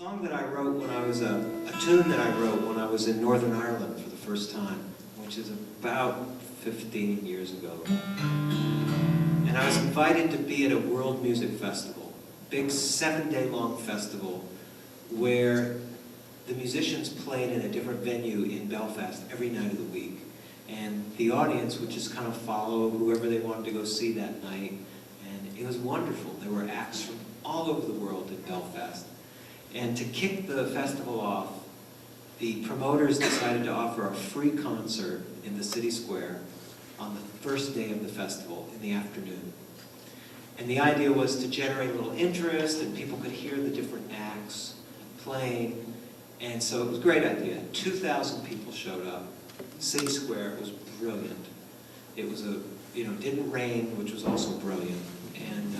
song that I wrote when I was a tune that I wrote when I was in Northern Ireland for the first time, which is about 15 years ago. And I was invited to be at a world music festival, big 7-day-long festival where the musicians played in a different venue in Belfast every night of the week. And the audience would just kind of follow whoever they wanted to go see that night. And it was wonderful. There were acts from all over the world in Belfast. And to kick the festival off, the promoters decided to offer a free concert in the city square on the first day of the festival in the afternoon. And the idea was to generate a little interest, and people could hear the different acts playing. And so it was a great idea. 2,000 people showed up. City Square was brilliant. It was didn't rain, which was also brilliant. And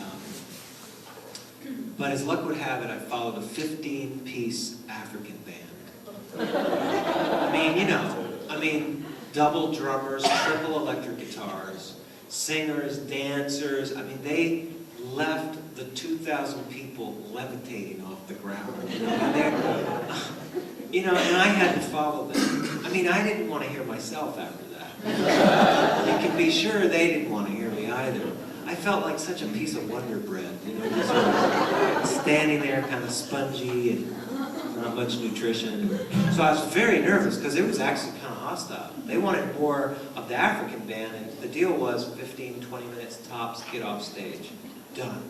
but as luck would have it, I followed a 15-piece African band. I mean, double drummers, triple electric guitars, singers, dancers. I mean, they left the 2,000 people levitating off the ground. And I had to follow them. I mean, I didn't want to hear myself after that. You can be sure they didn't want to hear me either. I felt like such a piece of Wonder Bread, just standing there kind of spongy and not much nutrition. So I was very nervous because it was actually kind of hostile. They wanted more of the African band, and the deal was 15, 20 minutes tops, get off stage. Done.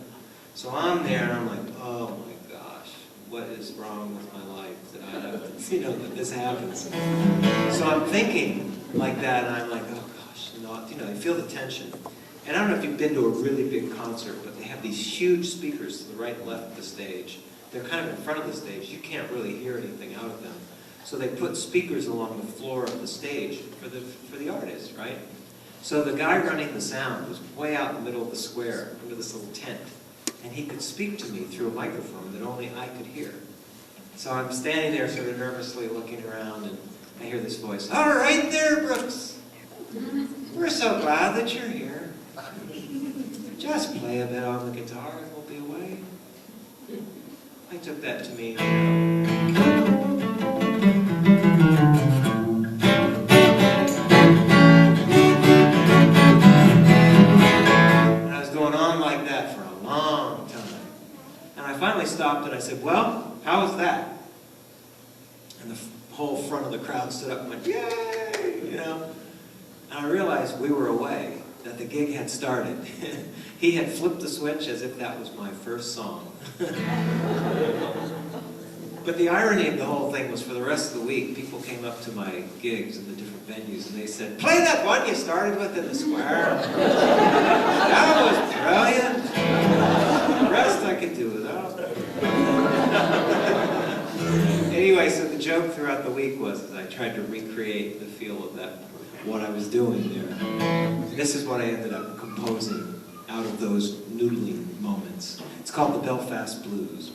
So I'm there and I'm like, oh my gosh, what is wrong with my life that I have to, that this happens. So I'm thinking like that, and I'm like, oh gosh, you feel the tension. And I don't know if you've been to a really big concert, but they have these huge speakers to the right and left of the stage. They're kind of in front of the stage. You can't really hear anything out of them. So they put speakers along the floor of the stage for the artist, right? So the guy running the sound was way out in the middle of the square, under this little tent. And he could speak to me through a microphone that only I could hear. So I'm standing there sort of nervously looking around, and I hear this voice, "All right there, Brooks. We're so glad that you're here. Just play a bit on the guitar and we'll be away." I took that to mean, and I was going on like that for a long time. And I finally stopped and I said, "Well, how was that?" And the whole front of the crowd stood up and went, "Yay!" And I realized we were away, that the gig had started. He had flipped the switch as if that was my first song. But the irony of the whole thing was, for the rest of the week, people came up to my gigs in the different venues and they said, "Play that one you started with in the square. That was brilliant. The rest I could do without." Anyway, so the joke throughout the week was that I tried to recreate the feel of what I was doing there. This is what I ended up composing out of those noodling moments. It's called the Belfast Blues.